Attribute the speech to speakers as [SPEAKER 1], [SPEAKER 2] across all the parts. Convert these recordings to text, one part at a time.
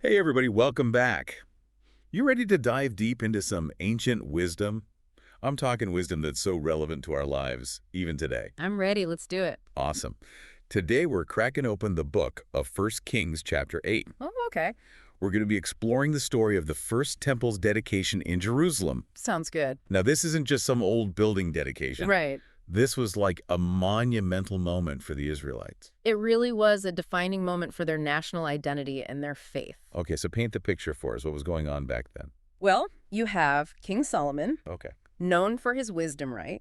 [SPEAKER 1] Hey everybody, welcome back. You ready to dive deep into some ancient wisdom? I'm talking wisdom that's so relevant to our lives, even today.
[SPEAKER 2] I'm ready. Let's do it.
[SPEAKER 1] Awesome. Today we're cracking open the book of First Kings chapter 8.
[SPEAKER 2] Oh, okay.
[SPEAKER 1] We're going to be exploring the story of the first temple's dedication in Jerusalem.
[SPEAKER 2] Sounds good.
[SPEAKER 1] Now this isn't just some old building dedication.
[SPEAKER 2] Right.
[SPEAKER 1] This was like a monumental moment for the Israelites.
[SPEAKER 2] It really was a defining moment for their national identity and their faith.
[SPEAKER 1] Okay, so paint the picture for us. What was going on back then?
[SPEAKER 2] Well, you have King Solomon,
[SPEAKER 1] Okay.
[SPEAKER 2] known for his wisdom, right?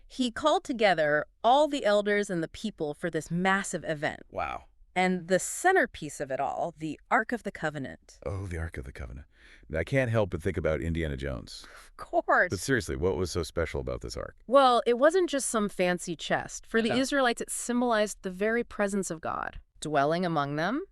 [SPEAKER 2] He called together all the elders and the people for this massive event.
[SPEAKER 1] Wow.
[SPEAKER 2] And the centerpiece of it all, the Ark of the Covenant.
[SPEAKER 1] Oh, the Ark of the Covenant. I can't help but think about Indiana Jones.
[SPEAKER 2] Of course.
[SPEAKER 1] But seriously, what was so special about this Ark?
[SPEAKER 2] Well, it wasn't just some fancy chest. For the
[SPEAKER 1] Yeah.
[SPEAKER 2] Israelites, it symbolized the very presence of God, dwelling among them.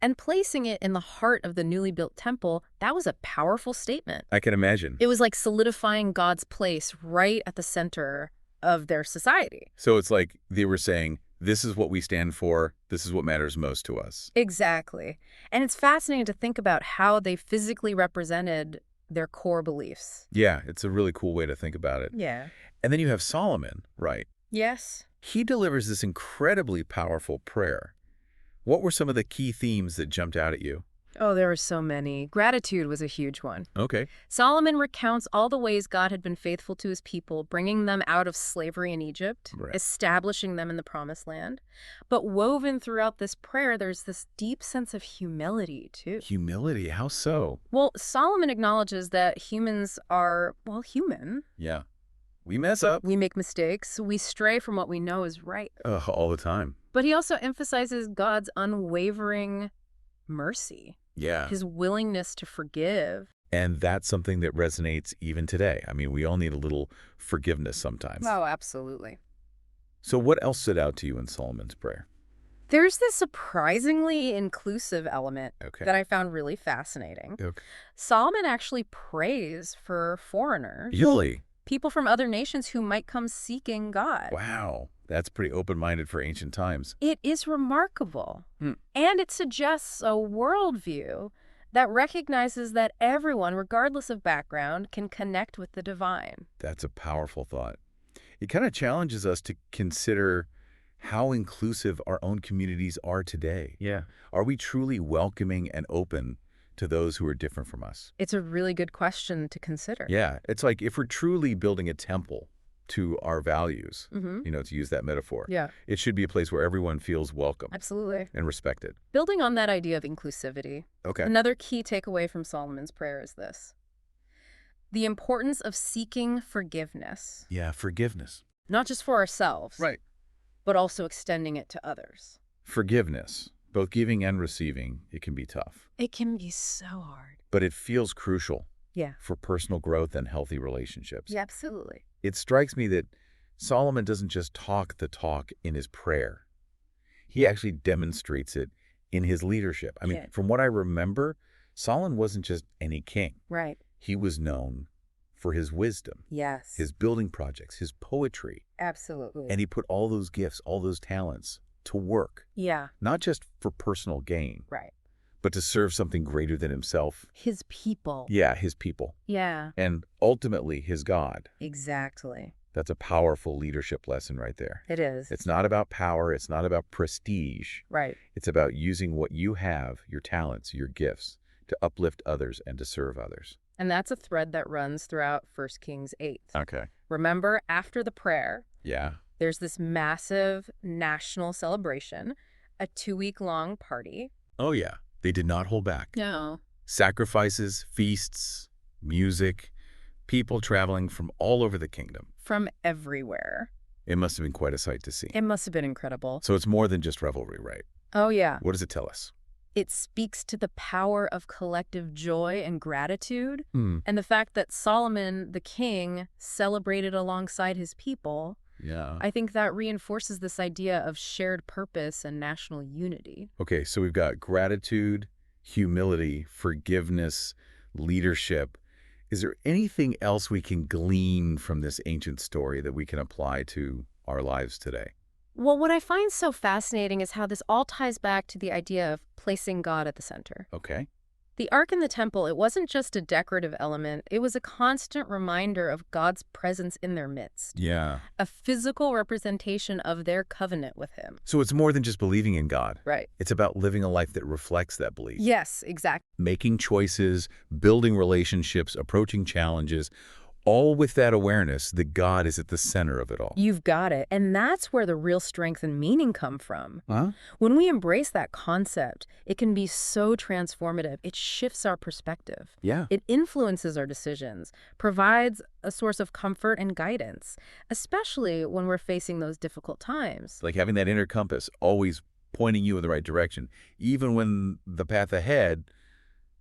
[SPEAKER 2] And placing it in the heart of the newly built temple, that was a powerful statement.
[SPEAKER 1] I can imagine.
[SPEAKER 2] It was like solidifying God's place right at the center of their society.
[SPEAKER 1] So it's like they were saying, this is what we stand for, this is what matters most to us.
[SPEAKER 2] Exactly. And it's fascinating to think about how they physically represented their core beliefs.
[SPEAKER 1] Yeah, it's a really cool way to think about it.
[SPEAKER 2] Yeah.
[SPEAKER 1] And then you have Solomon, right?
[SPEAKER 2] Yes.
[SPEAKER 1] He delivers this incredibly powerful prayer. What were some of the key themes that jumped out at you?
[SPEAKER 2] Oh, there were so many. Gratitude was a huge one.
[SPEAKER 1] Okay.
[SPEAKER 2] Solomon recounts all the ways God had been faithful to his people, bringing them out of slavery in Egypt,
[SPEAKER 1] Right.
[SPEAKER 2] establishing them in the Promised Land. But woven throughout this prayer, there's this deep sense of humility, too.
[SPEAKER 1] Humility, how so?
[SPEAKER 2] Well, Solomon acknowledges that humans are, well, human.
[SPEAKER 1] Yeah. We mess up.
[SPEAKER 2] We make mistakes. We stray from what we know is right.
[SPEAKER 1] All the time.
[SPEAKER 2] But he also emphasizes God's unwavering mercy,
[SPEAKER 1] Yeah.
[SPEAKER 2] his willingness to forgive.
[SPEAKER 1] And that's something that resonates even today. I mean, we all need a little forgiveness sometimes.
[SPEAKER 2] Oh, absolutely.
[SPEAKER 1] So what else stood out to you in Solomon's prayer?
[SPEAKER 2] There's this surprisingly inclusive element
[SPEAKER 1] Okay.
[SPEAKER 2] that I found really fascinating.
[SPEAKER 1] Okay.
[SPEAKER 2] Solomon actually prays for foreigners,
[SPEAKER 1] Really?
[SPEAKER 2] people from other nations who might come seeking God.
[SPEAKER 1] Wow. That's pretty open-minded for ancient times.
[SPEAKER 2] It is remarkable.
[SPEAKER 1] Hmm.
[SPEAKER 2] And it suggests a worldview that recognizes that everyone, regardless of background, can connect with the divine.
[SPEAKER 1] That's a powerful thought. It kind of challenges us to consider how inclusive our own communities are today.
[SPEAKER 2] Yeah.
[SPEAKER 1] Are we truly welcoming and open to those who are different from us?
[SPEAKER 2] It's a really good question to consider.
[SPEAKER 1] Yeah. It's like if we're truly building a temple to our values,
[SPEAKER 2] Mm-hmm.
[SPEAKER 1] to use that metaphor,
[SPEAKER 2] Yeah,
[SPEAKER 1] it should be a place where everyone feels welcome
[SPEAKER 2] absolutely.
[SPEAKER 1] and respected.
[SPEAKER 2] Building on that idea of inclusivity,
[SPEAKER 1] Okay.
[SPEAKER 2] another key takeaway from Solomon's prayer is this: the importance of seeking forgiveness,
[SPEAKER 1] Yeah, forgiveness.
[SPEAKER 2] not just for ourselves,
[SPEAKER 1] Right.
[SPEAKER 2] but also extending it to others.
[SPEAKER 1] Forgiveness, both giving and receiving, it can be tough,
[SPEAKER 2] It can be so hard.
[SPEAKER 1] but it feels crucial
[SPEAKER 2] Yeah.
[SPEAKER 1] for personal growth and healthy relationships.
[SPEAKER 2] Yeah, absolutely.
[SPEAKER 1] It strikes me that Solomon doesn't just talk the talk in his prayer. He actually demonstrates it in his leadership. I mean,
[SPEAKER 2] Yeah.
[SPEAKER 1] from what I remember, Solomon wasn't just any king.
[SPEAKER 2] Right.
[SPEAKER 1] He was known for his wisdom,
[SPEAKER 2] Yes.
[SPEAKER 1] his building projects, his poetry,
[SPEAKER 2] Absolutely.
[SPEAKER 1] and he put all those gifts, all those talents to work,
[SPEAKER 2] Yeah.
[SPEAKER 1] not just for personal gain,
[SPEAKER 2] Right.
[SPEAKER 1] but to serve something greater than himself.
[SPEAKER 2] His people.
[SPEAKER 1] Yeah, his people,
[SPEAKER 2] Yeah.
[SPEAKER 1] and ultimately his God.
[SPEAKER 2] Exactly.
[SPEAKER 1] That's a powerful leadership lesson right there.
[SPEAKER 2] It is.
[SPEAKER 1] It's not about power. It's not about prestige.
[SPEAKER 2] Right.
[SPEAKER 1] It's about using what you have, your talents, your gifts, to uplift others and to serve others.
[SPEAKER 2] And that's a thread that runs throughout 1 Kings 8.
[SPEAKER 1] Okay.
[SPEAKER 2] Remember, after the prayer,
[SPEAKER 1] Yeah.
[SPEAKER 2] there's this massive national celebration, a 2-week-long party.
[SPEAKER 1] Oh, yeah. They did not hold back.
[SPEAKER 2] No.
[SPEAKER 1] Sacrifices, feasts, music, people traveling from all over the kingdom.
[SPEAKER 2] From everywhere.
[SPEAKER 1] It must have been quite a sight to see.
[SPEAKER 2] It must have been incredible.
[SPEAKER 1] So it's more than just revelry, right?
[SPEAKER 2] Oh, yeah.
[SPEAKER 1] What does it tell us?
[SPEAKER 2] It speaks to the power of collective joy and gratitude,
[SPEAKER 1] Hmm.
[SPEAKER 2] and the fact that Solomon, the king, celebrated alongside his people.
[SPEAKER 1] Yeah.
[SPEAKER 2] I think that reinforces this idea of shared purpose and national unity.
[SPEAKER 1] Okay, so we've got gratitude, humility, forgiveness, leadership. Is there anything else we can glean from this ancient story that we can apply to our lives today?
[SPEAKER 2] Well, what I find so fascinating is how this all ties back to the idea of placing God at the center.
[SPEAKER 1] Okay.
[SPEAKER 2] The Ark in the temple, it wasn't just a decorative element, it was a constant reminder of God's presence in their midst,
[SPEAKER 1] Yeah.
[SPEAKER 2] a physical representation of their covenant with Him.
[SPEAKER 1] So it's more than just believing in God.
[SPEAKER 2] Right.
[SPEAKER 1] It's about living a life that reflects that belief.
[SPEAKER 2] Yes, exactly.
[SPEAKER 1] Making choices, building relationships, approaching challenges, all with that awareness that God is at the center of it all.
[SPEAKER 2] You've got it. And that's where the real strength and meaning come from.
[SPEAKER 1] Huh?
[SPEAKER 2] When we embrace that concept, it can be so transformative. It shifts our perspective.
[SPEAKER 1] Yeah.
[SPEAKER 2] It influences our decisions, provides a source of comfort and guidance, especially when we're facing those difficult times.
[SPEAKER 1] Like having that inner compass always pointing you in the right direction, even when the path ahead,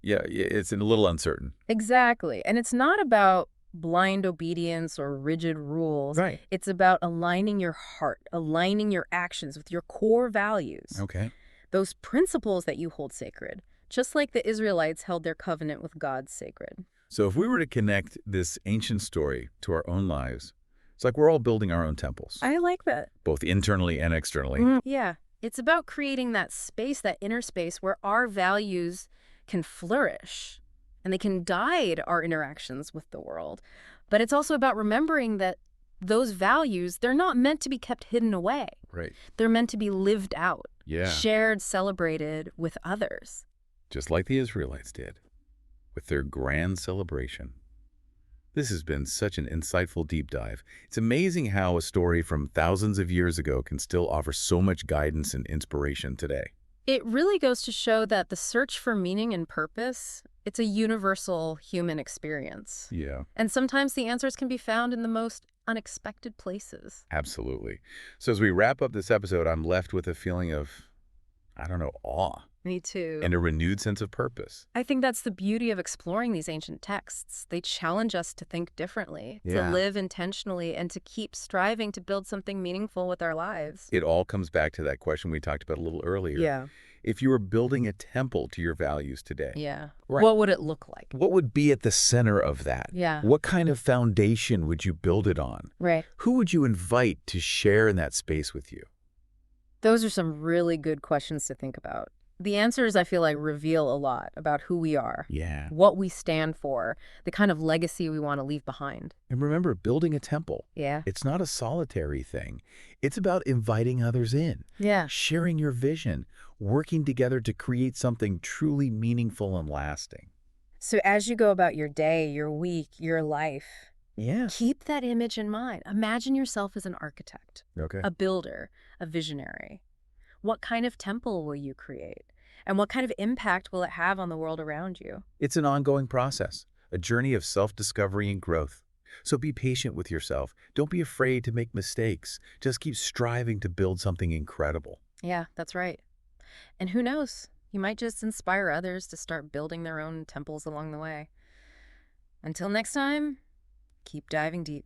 [SPEAKER 1] it's a little uncertain.
[SPEAKER 2] Exactly. And it's not about blind obedience or rigid rules.
[SPEAKER 1] Right.
[SPEAKER 2] It's about aligning your heart, aligning your actions with your core values.
[SPEAKER 1] Okay.
[SPEAKER 2] Those principles that you hold sacred, just like the Israelites held their covenant with God sacred.
[SPEAKER 1] So if we were to connect this ancient story to our own lives, it's like we're all building our own temples,
[SPEAKER 2] I like that.
[SPEAKER 1] both internally and externally.
[SPEAKER 2] Yeah. It's about creating that space, that inner space where our values can flourish and they can guide our interactions with the world. But it's also about remembering that those values, they're not meant to be kept hidden away.
[SPEAKER 1] Right.
[SPEAKER 2] They're meant to be lived out,
[SPEAKER 1] Yeah.
[SPEAKER 2] shared, celebrated with others.
[SPEAKER 1] Just like the Israelites did with their grand celebration. This has been such an insightful deep dive. It's amazing how a story from thousands of years ago can still offer so much guidance and inspiration today.
[SPEAKER 2] It really goes to show that the search for meaning and purpose, it's a universal human experience.
[SPEAKER 1] Yeah,
[SPEAKER 2] And sometimes the answers can be found in the most unexpected places.
[SPEAKER 1] absolutely. So as we wrap up this episode, I'm left with a feeling of, awe
[SPEAKER 2] Me too.
[SPEAKER 1] and a renewed sense of purpose.
[SPEAKER 2] I think that's the beauty of exploring these ancient texts. They challenge us to think differently,
[SPEAKER 1] Yeah.
[SPEAKER 2] to live intentionally, and to keep striving to build something meaningful with our lives.
[SPEAKER 1] It all comes back to that question we talked about a little earlier.
[SPEAKER 2] Yeah.
[SPEAKER 1] If you were building a temple to your values today,
[SPEAKER 2] Yeah.
[SPEAKER 1] Right.
[SPEAKER 2] What would it look like?
[SPEAKER 1] what would be at the center of that?
[SPEAKER 2] Yeah.
[SPEAKER 1] What kind of foundation would you build it on?
[SPEAKER 2] Right.
[SPEAKER 1] Who would you invite to share in that space with you?
[SPEAKER 2] Those are some really good questions to think about. The answers, I feel like, reveal a lot about who we are,
[SPEAKER 1] Yeah.
[SPEAKER 2] what we stand for, the kind of legacy we want to leave behind.
[SPEAKER 1] And remember, building a temple,
[SPEAKER 2] Yeah.
[SPEAKER 1] it's not a solitary thing. It's about inviting others in,
[SPEAKER 2] Yeah.
[SPEAKER 1] sharing your vision, working together to create something truly meaningful and lasting.
[SPEAKER 2] So as you go about your day, your week, your life,
[SPEAKER 1] Yeah.
[SPEAKER 2] keep that image in mind. Imagine yourself as an architect,
[SPEAKER 1] Okay.
[SPEAKER 2] a builder, a visionary. What kind of temple will you create? And what kind of impact will it have on the world around you?
[SPEAKER 1] It's an ongoing process, a journey of self-discovery and growth. So be patient with yourself. Don't be afraid to make mistakes. Just keep striving to build something incredible.
[SPEAKER 2] Yeah, that's right. And who knows? You might just inspire others to start building their own temples along the way. Until next time, keep diving deep.